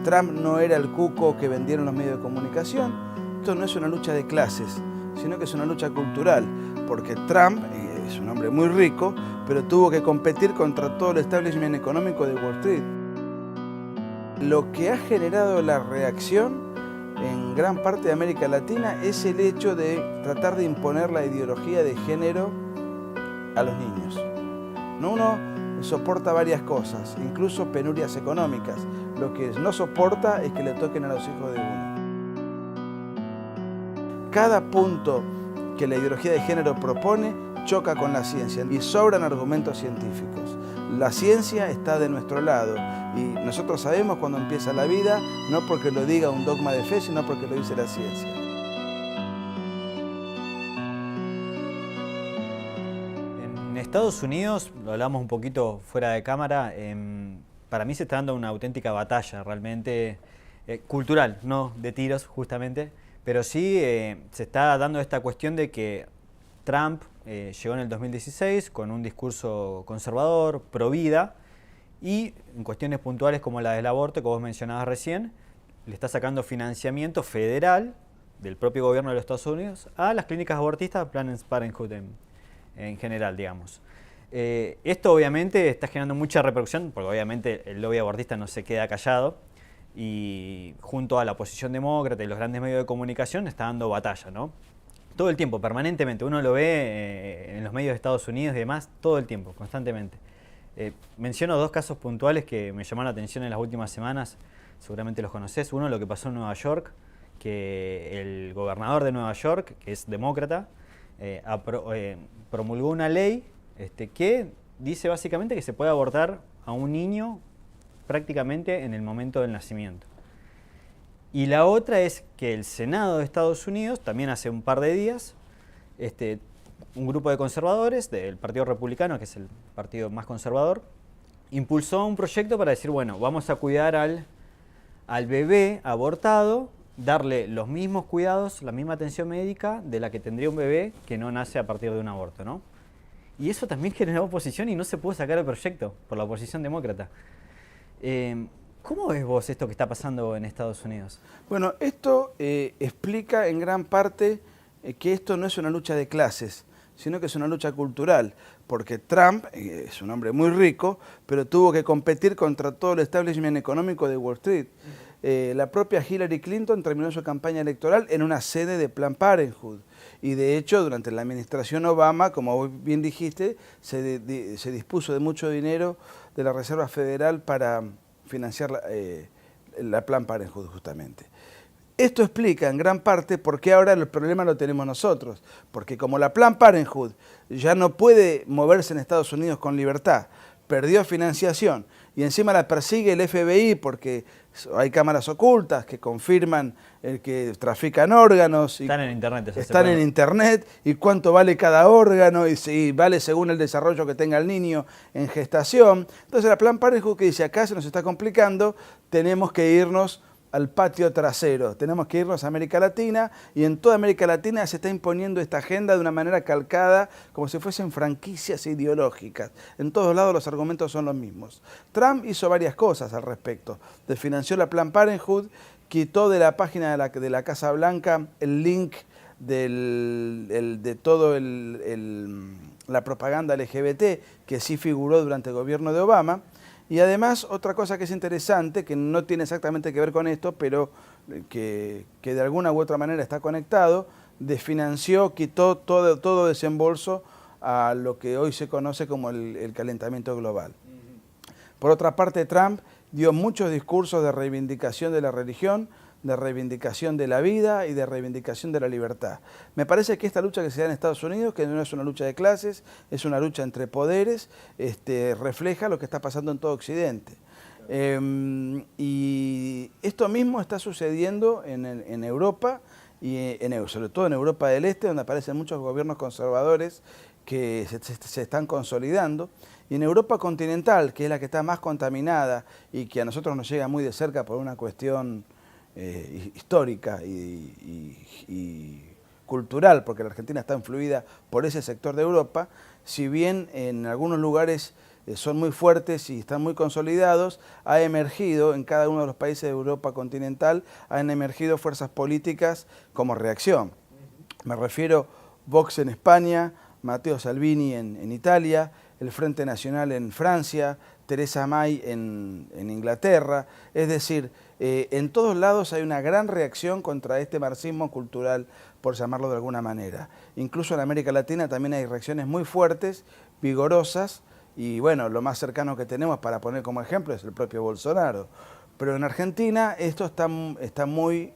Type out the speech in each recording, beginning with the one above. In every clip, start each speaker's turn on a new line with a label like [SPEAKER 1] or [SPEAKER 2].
[SPEAKER 1] Trump no era el cuco que vendieron los medios de comunicación. Esto no es una lucha de clases, sino que es una lucha cultural, porque Trump es un hombre muy rico, pero tuvo que competir contra todo el establishment económico de Wall Street. Lo que ha generado la reacción en gran parte de América Latina es el hecho de tratar de imponer la ideología de género a los niños. Uno soporta varias cosas, incluso penurias económicas. Lo que no soporta es que le toquen a los hijos de uno. Cada punto que la ideología de género propone choca con la ciencia y sobran argumentos científicos. La ciencia está de nuestro lado y nosotros sabemos cuándo empieza la vida, no porque lo diga un dogma de fe, sino porque lo dice la ciencia.
[SPEAKER 2] En Estados Unidos, lo hablamos un poquito fuera de cámara, para mí se está dando una auténtica batalla realmente cultural, no de tiros justamente, pero sí se está dando esta cuestión de que Trump llegó en el 2016 con un discurso conservador, pro vida, y en cuestiones puntuales como la del aborto que vos mencionabas recién, le está sacando financiamiento federal del propio gobierno de los Estados Unidos a las clínicas abortistas, Planned Parenthood en general, digamos. Esto obviamente está generando mucha repercusión, porque obviamente el lobby abortista no se queda callado, y junto a la oposición demócrata y los grandes medios de comunicación está dando batalla, ¿no? Todo el tiempo, permanentemente. Uno lo ve en los medios de Estados Unidos y demás, todo el tiempo, constantemente. Menciono dos casos puntuales que me llamaron la atención en las últimas semanas, seguramente los conocés. Uno, lo que pasó en Nueva York, que el gobernador de Nueva York, que es demócrata, promulgó una ley que dice básicamente que se puede abortar a un niño prácticamente en el momento del nacimiento. Y la otra es que el Senado de Estados Unidos, también hace un par de días, un grupo de conservadores del Partido Republicano, que es el partido más conservador, impulsó un proyecto para decir, bueno, vamos a cuidar al bebé abortado, darle los mismos cuidados, la misma atención médica de la que tendría un bebé que no nace a partir de un aborto, ¿no? Y eso también generó oposición y no se pudo sacar el proyecto por la oposición demócrata. ¿Cómo ves vos esto que está pasando en Estados Unidos?
[SPEAKER 1] Bueno, esto explica en gran parte que esto no es una lucha de clases, sino que es una lucha cultural, porque Trump es un hombre muy rico, pero tuvo que competir contra todo el establishment económico de Wall Street. La propia Hillary Clinton terminó su campaña electoral en una sede de Planned Parenthood. Y de hecho, durante la administración Obama, como vos bien dijiste, se dispuso de mucho dinero de la Reserva Federal para financiar la Planned Parenthood justamente. Esto explica en gran parte por qué ahora el problema lo tenemos nosotros. Porque como la Planned Parenthood ya no puede moverse en Estados Unidos con libertad, perdió financiación y encima la persigue el FBI porque hay cámaras ocultas que confirman que trafican órganos.
[SPEAKER 2] Están en internet.
[SPEAKER 1] Están en internet y cuánto vale cada órgano y si vale según el desarrollo que tenga el niño en gestación. Entonces la Planned Parenthood que dice acá se nos está complicando, tenemos que irnos al patio trasero, tenemos que irnos a América Latina y en toda América Latina se está imponiendo esta agenda de una manera calcada como si fuesen franquicias ideológicas. En todos lados los argumentos son los mismos. Trump hizo varias cosas al respecto. Desfinanció la Planned Parenthood, quitó de la página de la Casa Blanca el link de todo la propaganda LGBT que sí figuró durante el gobierno de Obama. Y además, otra cosa que es interesante, que no tiene exactamente que ver con esto, pero que de alguna u otra manera está conectado, desfinanció, quitó todo desembolso a lo que hoy se conoce como el calentamiento global. Por otra parte, Trump dio muchos discursos de reivindicación de la religión, de reivindicación de la vida y de reivindicación de la libertad. Me parece que esta lucha que se da en Estados Unidos, que no es una lucha de clases, es una lucha entre poderes, refleja lo que está pasando en todo Occidente. Y esto mismo está sucediendo en Europa, y sobre todo en Europa del Este, donde aparecen muchos gobiernos conservadores que se están consolidando. Y en Europa continental, que es la que está más contaminada y que a nosotros nos llega muy de cerca por una cuestión histórica y cultural, porque la Argentina está influida por ese sector de Europa, si bien en algunos lugares son muy fuertes y están muy consolidados, ha emergido en cada uno de los países de Europa continental, han emergido fuerzas políticas como reacción. Me refiero Vox en España, Matteo Salvini en Italia, el Frente Nacional en Francia, Theresa May en Inglaterra. Es decir, en todos lados hay una gran reacción contra este marxismo cultural, por llamarlo de alguna manera. Incluso en América Latina también hay reacciones muy fuertes, vigorosas, y bueno, lo más cercano que tenemos para poner como ejemplo es el propio Bolsonaro. Pero en Argentina esto es muy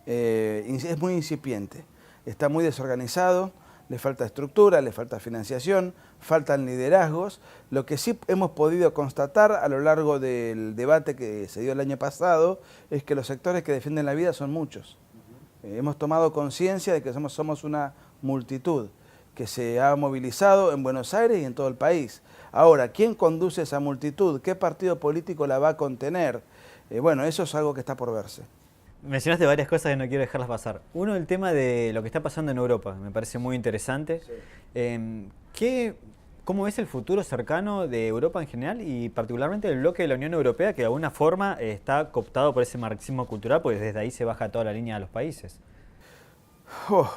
[SPEAKER 1] incipiente, está muy desorganizado, le falta estructura, le falta financiación, faltan liderazgos. Lo que sí hemos podido constatar a lo largo del debate que se dio el año pasado es que los sectores que defienden la vida son muchos. Hemos tomado conciencia de que somos una multitud que se ha movilizado en Buenos Aires y en todo el país. Ahora, ¿quién conduce esa multitud? ¿Qué partido político la va a contener? Bueno, eso es algo que está por verse.
[SPEAKER 2] Mencionaste varias cosas que no quiero dejarlas pasar. Uno, el tema de lo que está pasando en Europa, me parece muy interesante. Sí. ¿Cómo ves el futuro cercano de Europa en general y particularmente el bloque de la Unión Europea, que de alguna forma está cooptado por ese marxismo cultural, pues desde ahí se baja toda la línea a los países?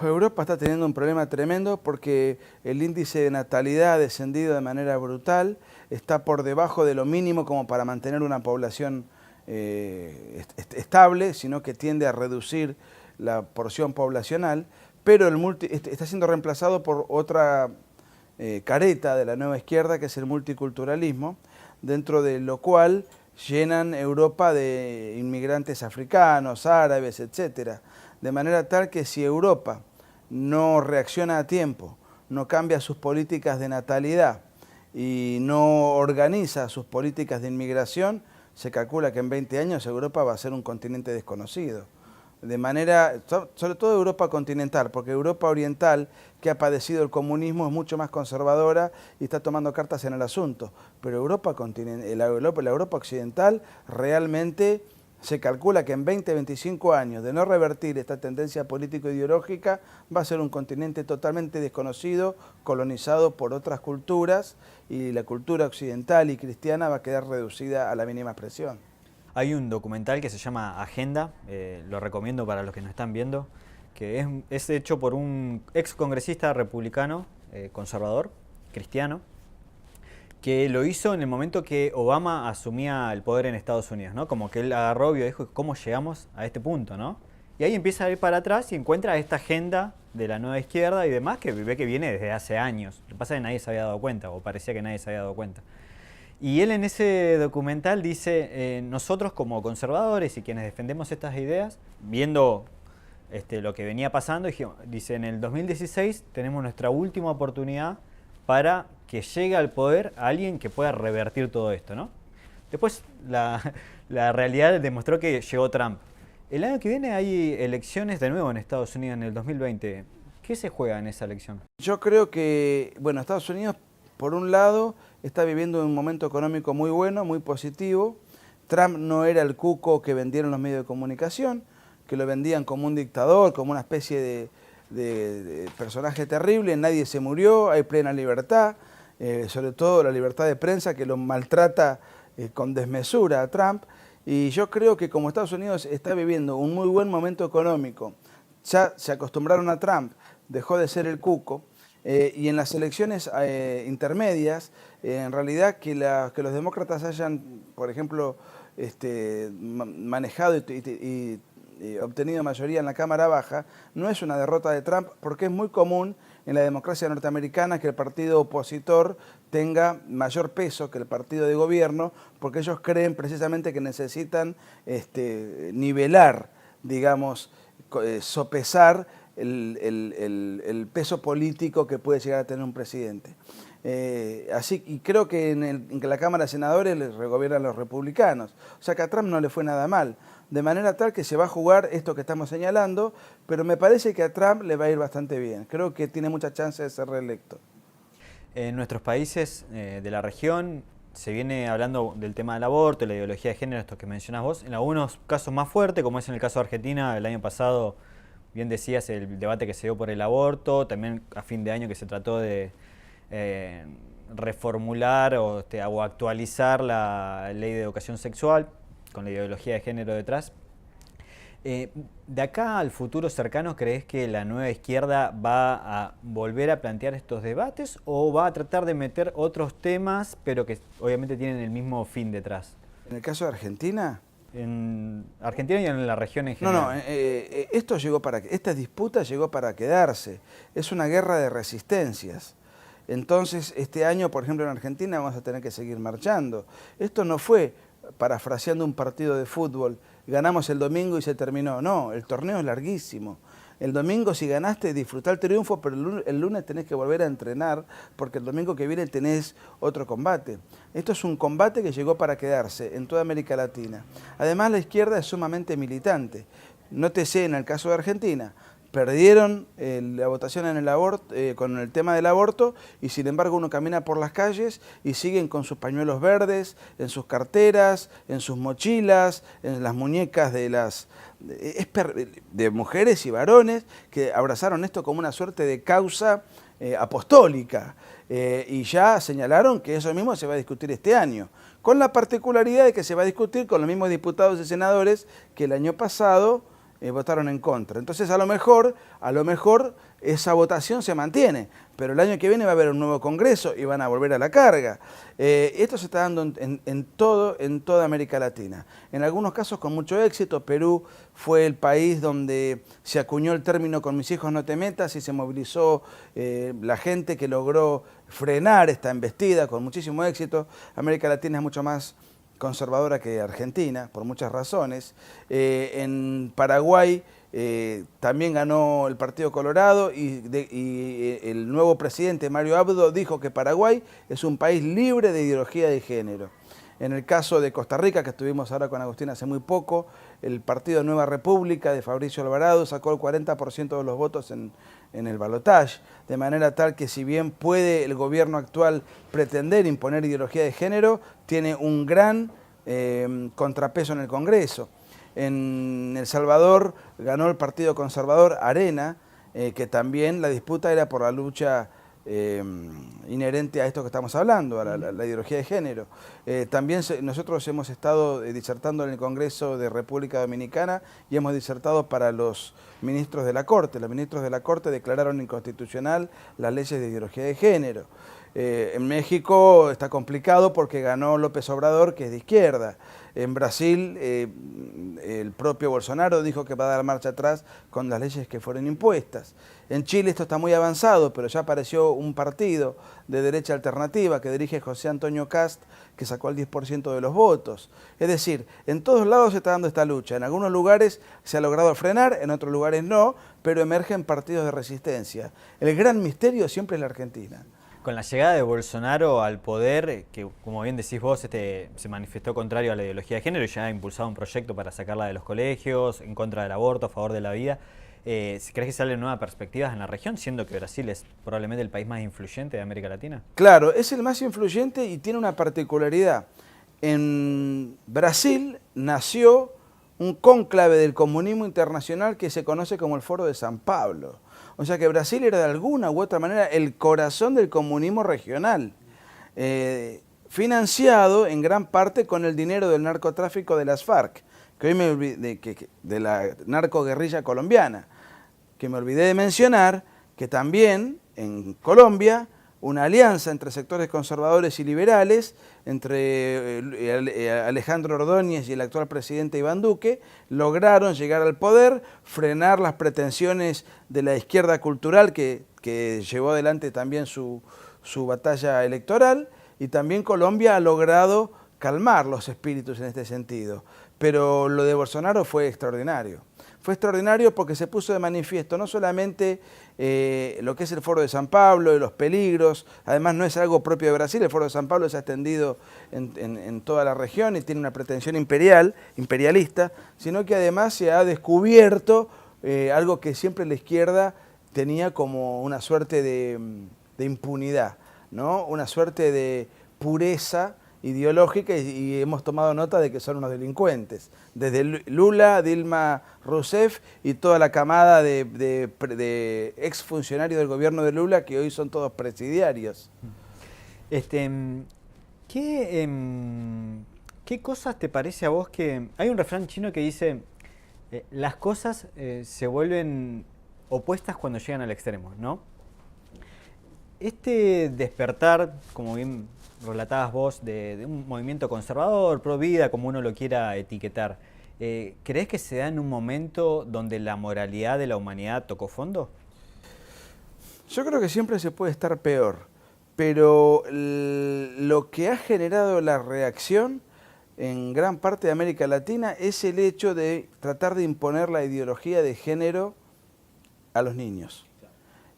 [SPEAKER 1] Europa está teniendo un problema tremendo porque el índice de natalidad ha descendido de manera brutal, está por debajo de lo mínimo como para mantener una población estable, sino que tiende a reducir la porción poblacional, pero está siendo reemplazado por otra careta de la nueva izquierda, que es el multiculturalismo, dentro de lo cual llenan Europa de inmigrantes africanos, árabes, etcétera. De manera tal que si Europa no reacciona a tiempo, no cambia sus políticas de natalidad y no organiza sus políticas de inmigración, se calcula que en 20 años Europa va a ser un continente desconocido. De manera, sobre todo Europa continental, porque Europa oriental, que ha padecido el comunismo, es mucho más conservadora y está tomando cartas en el asunto. Pero la Europa occidental realmente se calcula que en 20, 25 años de no revertir esta tendencia político-ideológica va a ser un continente totalmente desconocido, colonizado por otras culturas, y la cultura occidental y cristiana va a quedar reducida a la mínima expresión.
[SPEAKER 2] Hay un documental que se llama Agenda, lo recomiendo para los que nos están viendo, que es hecho por un ex congresista republicano, conservador, cristiano, que lo hizo en el momento que Obama asumía el poder en Estados Unidos, ¿no? Como que él agarró y dijo, ¿cómo llegamos a este punto, no? Y ahí empieza a ir para atrás y encuentra esta agenda de la nueva izquierda y demás que ve que viene desde hace años. Lo que pasa es que nadie se había dado cuenta, o parecía que nadie se había dado cuenta. Y él en ese documental dice, nosotros como conservadores y quienes defendemos estas ideas, viendo lo que venía pasando, dice, en el 2016 tenemos nuestra última oportunidad para que llegue al poder a alguien que pueda revertir todo esto, ¿no? Después la realidad demostró que llegó Trump. El año que viene hay elecciones de nuevo en Estados Unidos en el 2020. ¿Qué se juega en esa elección?
[SPEAKER 1] Yo creo que, bueno, Estados Unidos, por un lado, está viviendo un momento económico muy bueno, muy positivo. Trump no era el cuco que vendieron los medios de comunicación, que lo vendían como un dictador, como una especie de personaje terrible. Nadie se murió, hay plena libertad, sobre todo la libertad de prensa, que lo maltrata con desmesura a Trump. Y yo creo que como Estados Unidos está viviendo un muy buen momento económico, ya se acostumbraron a Trump, dejó de ser el cuco, y en las elecciones intermedias, en realidad que los demócratas hayan, por ejemplo, manejado y obtenido mayoría en la Cámara Baja, no es una derrota de Trump, porque es muy común en la democracia norteamericana que el partido opositor tenga mayor peso que el partido de gobierno, porque ellos creen precisamente que necesitan nivelar, digamos, sopesar el peso político que puede llegar a tener un presidente. Y creo que en la Cámara de Senadores les gobiernan los republicanos. O sea que a Trump no le fue nada mal. De manera tal que se va a jugar esto que estamos señalando, pero me parece que a Trump le va a ir bastante bien. Creo que tiene muchas chances de ser reelecto.
[SPEAKER 2] En nuestros países de la región se viene hablando del tema del aborto, la ideología de género, esto que mencionás vos, en algunos casos más fuerte, como es en el caso de Argentina, el año pasado, bien decías, el debate que se dio por el aborto, también a fin de año que se trató de reformular o actualizar la ley de educación sexual con la ideología de género detrás. De acá al futuro cercano, ¿crees que la nueva izquierda va a volver a plantear estos debates o va a tratar de meter otros temas, pero que obviamente tienen el mismo fin detrás?
[SPEAKER 1] En el caso de Argentina...
[SPEAKER 2] En Argentina y en la región en general.
[SPEAKER 1] Esta disputa llegó para quedarse. Es una guerra de resistencias. Entonces, este año, por ejemplo, en Argentina vamos a tener que seguir marchando. Esto no fue, parafraseando un partido de fútbol, ganamos el domingo y se terminó. No, el torneo es larguísimo. El domingo, si ganaste, disfrutá el triunfo, pero el lunes tenés que volver a entrenar porque el domingo que viene tenés otro combate. Esto es un combate que llegó para quedarse en toda América Latina. Además, la izquierda es sumamente militante. Nótese en el caso de Argentina, perdieron la votación en el aborto, con el tema del aborto, y sin embargo uno camina por las calles y siguen con sus pañuelos verdes, en sus carteras, en sus mochilas, en las muñecas de mujeres y varones que abrazaron esto como una suerte de causa apostólica, y ya señalaron que eso mismo se va a discutir este año, con la particularidad de que se va a discutir con los mismos diputados y senadores que el año pasado votaron en contra. Entonces a lo mejor esa votación se mantiene, pero el año que viene va a haber un nuevo Congreso y van a volver a la carga. Esto se está dando en toda América Latina. En algunos casos con mucho éxito. Perú fue el país donde se acuñó el término "con mis hijos no te metas" y se movilizó la gente que logró frenar esta embestida con muchísimo éxito. América Latina es mucho más conservadora que Argentina, por muchas razones. En Paraguay también ganó el Partido Colorado y el nuevo presidente Mario Abdo dijo que Paraguay es un país libre de ideología de género. En el caso de Costa Rica, que estuvimos ahora con Agustín hace muy poco, el Partido Nueva República de Fabricio Alvarado sacó el 40% de los votos en el balotaje, de manera tal que si bien puede el gobierno actual pretender imponer ideología de género, tiene un gran contrapeso en el Congreso. En El Salvador ganó el Partido Conservador Arena, que también la disputa era por la lucha inherente a esto que estamos hablando, a la ideología de género. También nosotros hemos estado disertando en el Congreso de República Dominicana y hemos disertado para los ministros de la Corte. Los ministros de la Corte declararon inconstitucional las leyes de ideología de género. En México está complicado porque ganó López Obrador, que es de izquierda. En Brasil, el propio Bolsonaro dijo que va a dar marcha atrás con las leyes que fueron impuestas. En Chile esto está muy avanzado, pero ya apareció un partido de derecha alternativa que dirige José Antonio Kast, que sacó el 10% de los votos. Es decir, en todos lados se está dando esta lucha. En algunos lugares se ha logrado frenar, en otros lugares no, pero emergen partidos de resistencia. El gran misterio siempre es la Argentina.
[SPEAKER 2] Con la llegada de Bolsonaro al poder, que como bien decís vos, se manifestó contrario a la ideología de género y ya ha impulsado un proyecto para sacarla de los colegios, en contra del aborto, a favor de la vida. ¿Crees que salen nuevas perspectivas en la región, siendo que Brasil es probablemente el país más influyente de América Latina?
[SPEAKER 1] Claro, es el más influyente y tiene una particularidad. En Brasil nació un cónclave del comunismo internacional que se conoce como el Foro de San Pablo. O sea que Brasil era de alguna u otra manera el corazón del comunismo regional, financiado en gran parte con el dinero del narcotráfico de las FARC, que hoy me olvidé, de la narcoguerrilla colombiana, que me olvidé de mencionar que también en Colombia una alianza entre sectores conservadores y liberales, entre Alejandro Ordóñez y el actual presidente Iván Duque, lograron llegar al poder, frenar las pretensiones de la izquierda cultural que llevó adelante también su batalla electoral, y también Colombia ha logrado calmar los espíritus en este sentido. Pero lo de Bolsonaro fue extraordinario. Fue extraordinario porque se puso de manifiesto no solamente lo que es el Foro de San Pablo y los peligros, además no es algo propio de Brasil, el Foro de San Pablo se ha extendido en toda la región y tiene una pretensión imperialista, sino que además se ha descubierto algo que siempre la izquierda tenía como una suerte de impunidad, ¿no? Una suerte de pureza ideológica, y hemos tomado nota de que son unos delincuentes. Desde Lula, Dilma Rousseff y toda la camada de exfuncionarios del gobierno de Lula, que hoy son todos presidiarios.
[SPEAKER 2] Este, ¿qué, qué cosas te parece a vos que... Hay un refrán chino que dice, las cosas se vuelven opuestas cuando llegan al extremo, ¿no? Este despertar, como bien relatabas vos, de un movimiento conservador, pro vida, como uno lo quiera etiquetar, ¿crees que se da en un momento donde la moralidad de la humanidad tocó fondo?
[SPEAKER 1] Yo creo que siempre se puede estar peor, pero lo que ha generado la reacción en gran parte de América Latina es el hecho de tratar de imponer la ideología de género a los niños.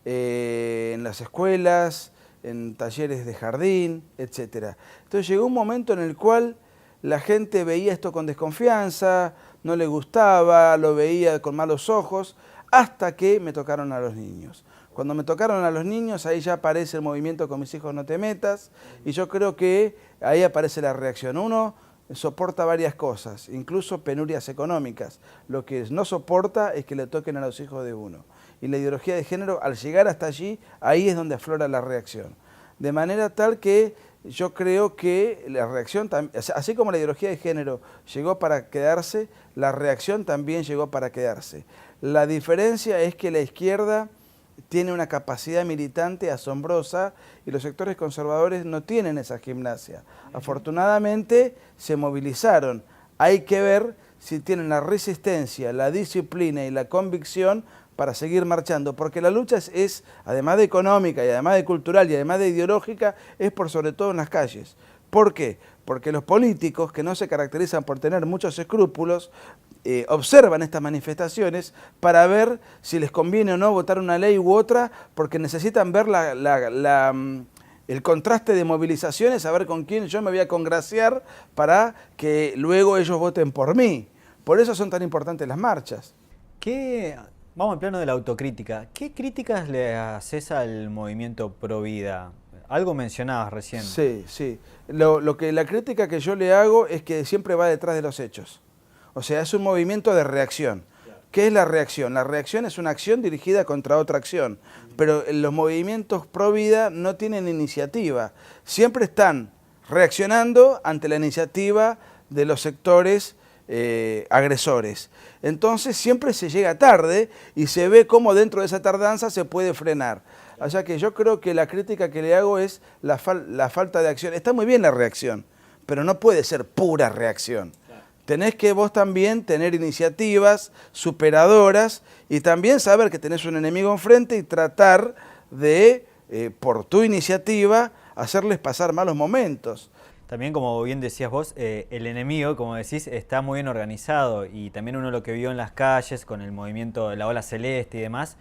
[SPEAKER 1] En las escuelas, en talleres de jardín, etc. Entonces llegó un momento en el cual la gente veía esto con desconfianza, no le gustaba, lo veía con malos ojos, hasta que me tocaron a los niños. Cuando me tocaron a los niños, ahí ya aparece el movimiento Con mis hijos no te metas, y yo creo que ahí aparece la reacción. Uno soporta varias cosas, incluso penurias económicas. Lo que no soporta es que le toquen a los hijos de uno. Y la ideología de género, al llegar hasta allí, ahí es donde aflora la reacción. De manera tal que yo creo que la reacción, así como la ideología de género llegó para quedarse, la reacción también llegó para quedarse. La diferencia es que la izquierda tiene una capacidad militante asombrosa y los sectores conservadores no tienen esa gimnasia. Afortunadamente se movilizaron. Hay que ver si tienen la resistencia, la disciplina y la convicción para seguir marchando, porque la lucha es, además de económica y además de cultural y además de ideológica, es por sobre todo en las calles. ¿Por qué? Porque los políticos, que no se caracterizan por tener muchos escrúpulos, observan estas manifestaciones para ver si les conviene o no votar una ley u otra, porque necesitan ver el contraste de movilizaciones, saber con quién yo me voy a congraciar para que luego ellos voten por mí. Por eso son tan importantes las marchas.
[SPEAKER 2] Vamos al plano de la autocrítica. ¿Qué críticas le haces al movimiento pro vida? Algo mencionabas recién.
[SPEAKER 1] Sí, sí. La crítica que yo le hago es que siempre va detrás de los hechos. O sea, es un movimiento de reacción. ¿Qué es la reacción? La reacción es una acción dirigida contra otra acción. Pero los movimientos pro vida no tienen iniciativa. Siempre están reaccionando ante la iniciativa de los sectores agresores. Entonces siempre se llega tarde y se ve cómo dentro de esa tardanza se puede frenar. O sea que yo creo que la crítica que le hago es la falta de acción. Está muy bien la reacción, pero no puede ser pura reacción. Tenés que vos también tener iniciativas superadoras y también saber que tenés un enemigo enfrente y tratar de, por tu iniciativa, hacerles pasar malos momentos.
[SPEAKER 2] También, como bien decías vos, el enemigo, como decís, está muy bien organizado y también uno lo que vio en las calles con el movimiento de la ola celeste y demás,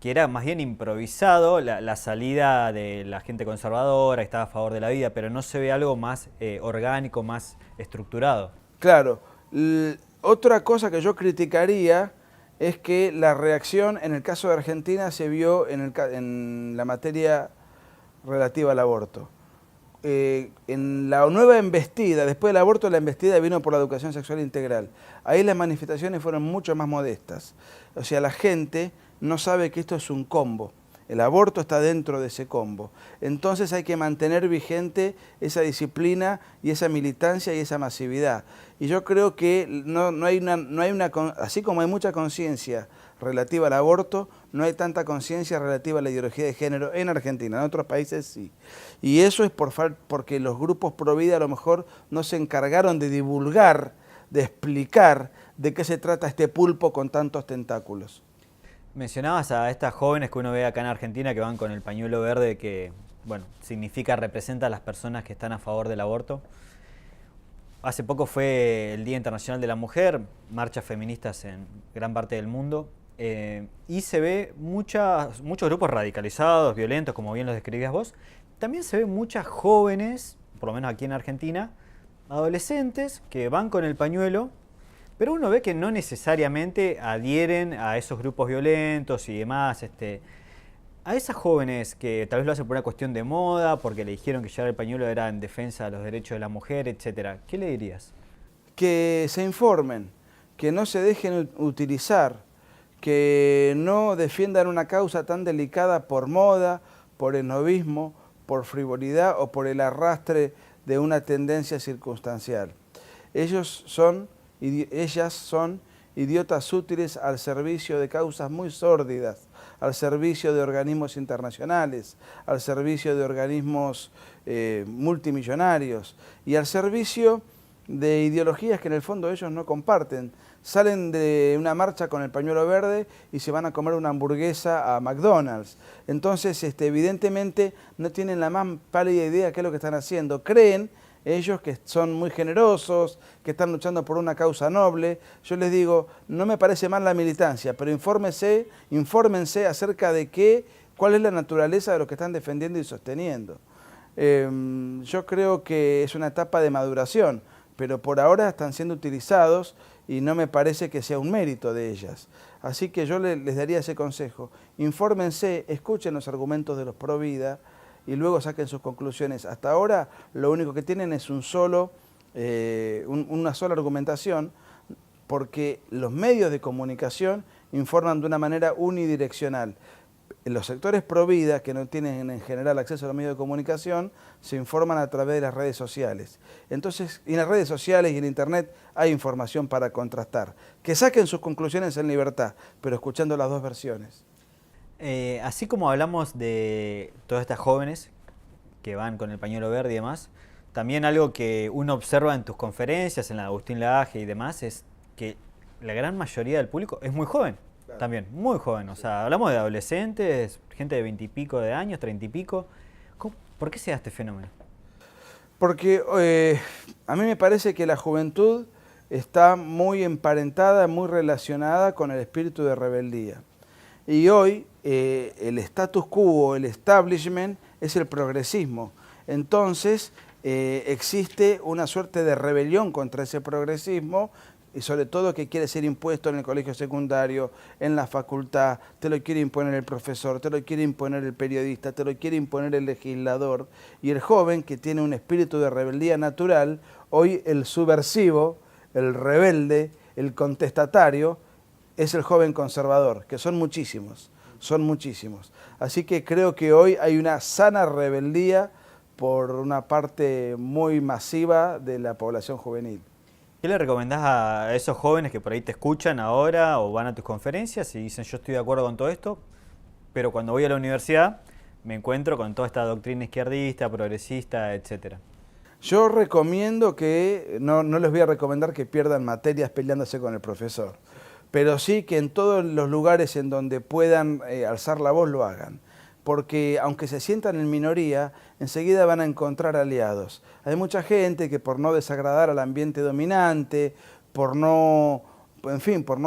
[SPEAKER 2] que era más bien improvisado la salida de la gente conservadora que estaba a favor de la vida, pero no se ve algo más orgánico, más estructurado.
[SPEAKER 1] Claro. Otra cosa que yo criticaría es que la reacción en el caso de Argentina se vio en la materia relativa al aborto. En la nueva embestida, después del aborto, la embestida vino por la educación sexual integral. Ahí las manifestaciones fueron mucho más modestas. O sea, la gente no sabe que esto es un combo. El aborto está dentro de ese combo. Entonces hay que mantener vigente esa disciplina y esa militancia y esa masividad. Y yo creo que así como hay mucha conciencia relativa al aborto, no hay tanta conciencia relativa a la ideología de género en Argentina, en otros países sí. Y eso es porque los grupos pro vida a lo mejor no se encargaron de divulgar, de explicar de qué se trata este pulpo con tantos tentáculos.
[SPEAKER 2] Mencionabas a estas jóvenes que uno ve acá en Argentina que van con el pañuelo verde que, bueno, representa a las personas que están a favor del aborto. Hace poco fue el Día Internacional de la Mujer, marchas feministas en gran parte del mundo, y se ve muchos grupos radicalizados, violentos, como bien los describías vos. También se ven muchas jóvenes, por lo menos aquí en Argentina, adolescentes que van con el pañuelo, pero uno ve que no necesariamente adhieren a esos grupos violentos y demás. A esas jóvenes que tal vez lo hacen por una cuestión de moda, porque le dijeron que llevar el pañuelo era en defensa de los derechos de la mujer, etc., ¿qué le dirías?
[SPEAKER 1] Que se informen, que no se dejen utilizar, que no defiendan una causa tan delicada por moda, por esnovismo, por frivolidad o por el arrastre de una tendencia circunstancial. Ellas son idiotas útiles al servicio de causas muy sórdidas, al servicio de organismos internacionales, al servicio de organismos multimillonarios y al servicio de ideologías que en el fondo ellos no comparten. Salen de una marcha con el pañuelo verde y se van a comer una hamburguesa a McDonald's. Entonces, evidentemente no tienen la más pálida idea de qué es lo que están haciendo. Creen ellos que son muy generosos, que están luchando por una causa noble. Yo les digo, no me parece mal la militancia, pero infórmense acerca de cuál es la naturaleza de lo que están defendiendo y sosteniendo. Yo creo que es una etapa de maduración, pero por ahora están siendo utilizados y no me parece que sea un mérito de ellas. Así que yo les daría ese consejo. Infórmense, escuchen los argumentos de los pro vida y luego saquen sus conclusiones. Hasta ahora lo único que tienen es una sola argumentación, porque los medios de comunicación informan de una manera unidireccional. Los sectores pro vida, que no tienen en general acceso a los medios de comunicación, se informan a través de las redes sociales. Entonces, en las redes sociales y en internet hay información para contrastar. Que saquen sus conclusiones en libertad, pero escuchando las dos versiones.
[SPEAKER 2] Así como hablamos de todas estas jóvenes que van con el pañuelo verde y demás, también algo que uno observa en tus conferencias, en la Agustín Laje y demás, es que la gran mayoría del público es muy joven. Claro. También, muy joven. O sea, hablamos de adolescentes, gente de 20 y pico de años, 30 y pico. ¿Por qué se da este fenómeno?
[SPEAKER 1] Porque a mí me parece que la juventud está muy emparentada, muy relacionada con el espíritu de rebeldía. Y hoy el status quo, el establishment, es el progresismo. Entonces existe una suerte de rebelión contra ese progresismo, y sobre todo que quiere ser impuesto en el colegio secundario, en la facultad, te lo quiere imponer el profesor, te lo quiere imponer el periodista, te lo quiere imponer el legislador. Y el joven, que tiene un espíritu de rebeldía natural, hoy el subversivo, el rebelde, el contestatario, es el joven conservador, que son muchísimos, son muchísimos. Así que creo que hoy hay una sana rebeldía por una parte muy masiva de la población juvenil.
[SPEAKER 2] ¿Qué le recomendás a esos jóvenes que por ahí te escuchan ahora o van a tus conferencias y dicen yo estoy de acuerdo con todo esto, pero cuando voy a la universidad me encuentro con toda esta doctrina izquierdista, progresista, etcétera?
[SPEAKER 1] Yo recomiendo que, no les voy a recomendar que pierdan materias peleándose con el profesor, pero sí que en todos los lugares en donde puedan alzar la voz lo hagan. Porque aunque se sientan en minoría, enseguida van a encontrar aliados. Hay mucha gente que por no desagradar al ambiente dominante, por no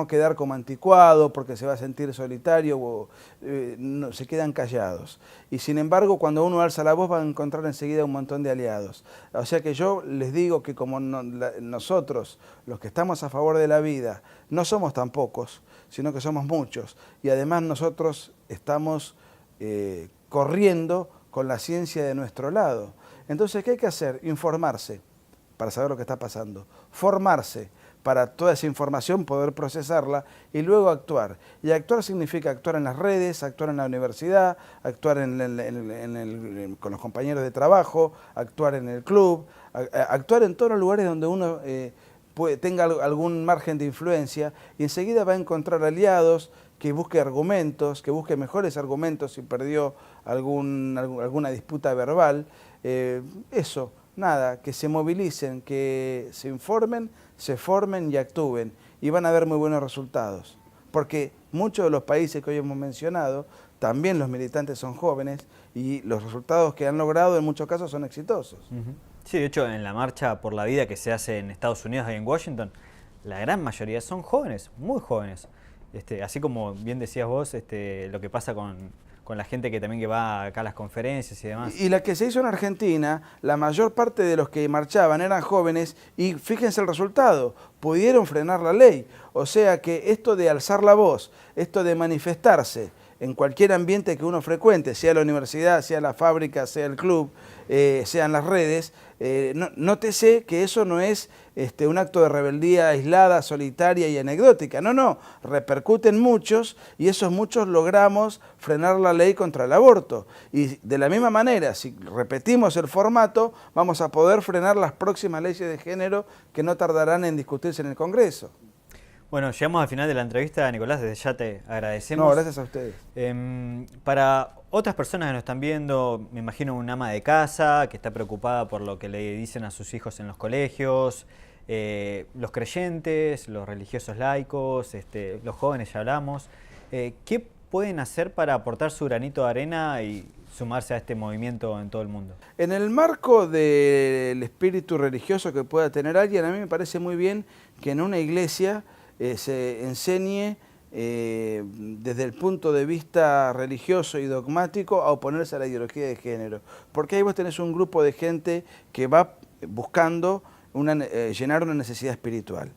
[SPEAKER 1] quedar como anticuado, porque se va a sentir solitario, no, se quedan callados. Y sin embargo, cuando uno alza la voz va a encontrar enseguida un montón de aliados. O sea que yo les digo que como nosotros, los que estamos a favor de la vida, no somos tan pocos, sino que somos muchos. Y además nosotros estamos corriendo con la ciencia de nuestro lado. Entonces, ¿qué hay que hacer? Informarse para saber lo que está pasando. Formarse para toda esa información poder procesarla y luego actuar. Y actuar significa actuar en las redes, actuar en la universidad, actuar con los compañeros de trabajo, actuar en el club, actuar en todos los lugares donde uno tenga algún margen de influencia, y enseguida va a encontrar aliados, que busque argumentos, que busque mejores argumentos si perdió alguna disputa verbal. Eso, nada, que se movilicen, que se informen, se formen y actúen, y van a ver muy buenos resultados. Porque muchos de los países que hoy hemos mencionado, también los militantes son jóvenes, y los resultados que han logrado en muchos casos son exitosos.
[SPEAKER 2] Sí, de hecho, en la marcha por la vida que se hace en Estados Unidos y en Washington, la gran mayoría son jóvenes, muy jóvenes. Así como bien decías vos, lo que pasa con la gente que va acá a las conferencias y demás.
[SPEAKER 1] Y la que se hizo en Argentina, la mayor parte de los que marchaban eran jóvenes, y fíjense el resultado, pudieron frenar la ley. O sea que esto de alzar la voz, esto de manifestarse, en cualquier ambiente que uno frecuente, sea la universidad, sea la fábrica, sea el club, sean las redes, nótese que eso no es un acto de rebeldía aislada, solitaria y anecdótica. No, repercuten muchos y esos muchos logramos frenar la ley contra el aborto. Y de la misma manera, si repetimos el formato, vamos a poder frenar las próximas leyes de género que no tardarán en discutirse en el Congreso.
[SPEAKER 2] Bueno, llegamos al final de la entrevista, Nicolás, desde ya te agradecemos.
[SPEAKER 1] No, gracias a ustedes.
[SPEAKER 2] Para otras personas que nos están viendo, me imagino una ama de casa que está preocupada por lo que le dicen a sus hijos en los colegios, los creyentes, los religiosos laicos, los jóvenes ya hablamos. ¿Qué pueden hacer para aportar su granito de arena y sumarse a este movimiento en todo el mundo? En el marco del espíritu religioso que pueda tener alguien, a mí me parece muy bien que en una iglesia se enseñe desde el punto de vista religioso y dogmático a oponerse a la ideología de género. Porque ahí vos tenés un grupo de gente que va buscando llenar una necesidad espiritual.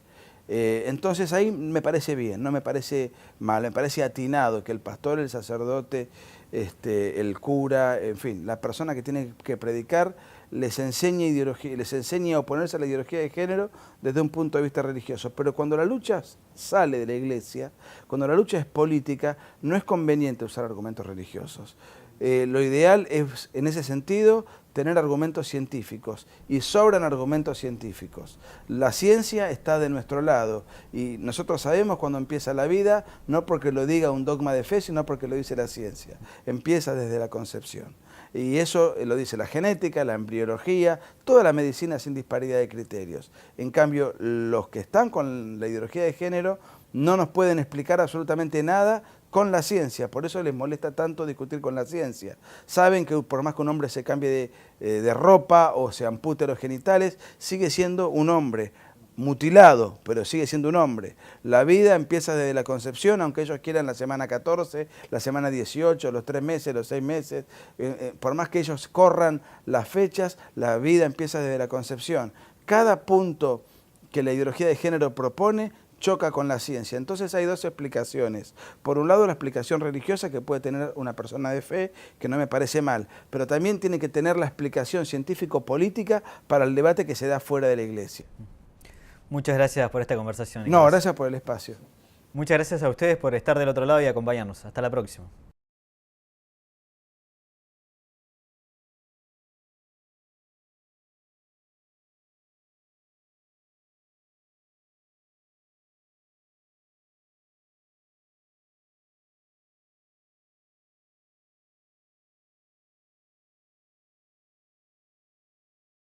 [SPEAKER 2] Entonces ahí me parece bien, no me parece mal, me parece atinado que el pastor, el sacerdote, el cura, en fin, la persona que tiene que predicar les enseñe a oponerse a la ideología de género desde un punto de vista religioso. Pero cuando la lucha sale de la iglesia, cuando la lucha es política, no es conveniente usar argumentos religiosos. Lo ideal es, en ese sentido, tener argumentos científicos, y sobran argumentos científicos. La ciencia está de nuestro lado, y nosotros sabemos cuándo empieza la vida, no porque lo diga un dogma de fe, sino porque lo dice la ciencia. Empieza desde la concepción. Y eso lo dice la genética, la embriología, toda la medicina sin disparidad de criterios. En cambio, los que están con la ideología de género no nos pueden explicar absolutamente nada con la ciencia, por eso les molesta tanto discutir con la ciencia. Saben que por más que un hombre se cambie de ropa o se ampute los genitales, sigue siendo un hombre, mutilado, pero sigue siendo un hombre. La vida empieza desde la concepción, aunque ellos quieran la semana 14, la semana 18, los 3 meses, los 6 meses, por más que ellos corran las fechas, la vida empieza desde la concepción. Cada punto que la ideología de género propone choca con la ciencia. Entonces hay dos explicaciones. Por un lado, la explicación religiosa que puede tener una persona de fe, que no me parece mal, pero también tiene que tener la explicación científico-política para el debate que se da fuera de la iglesia. Muchas gracias por esta conversación, Nicolás.
[SPEAKER 1] No, gracias por el espacio.
[SPEAKER 2] Muchas gracias a ustedes por estar del otro lado y acompañarnos. Hasta la próxima.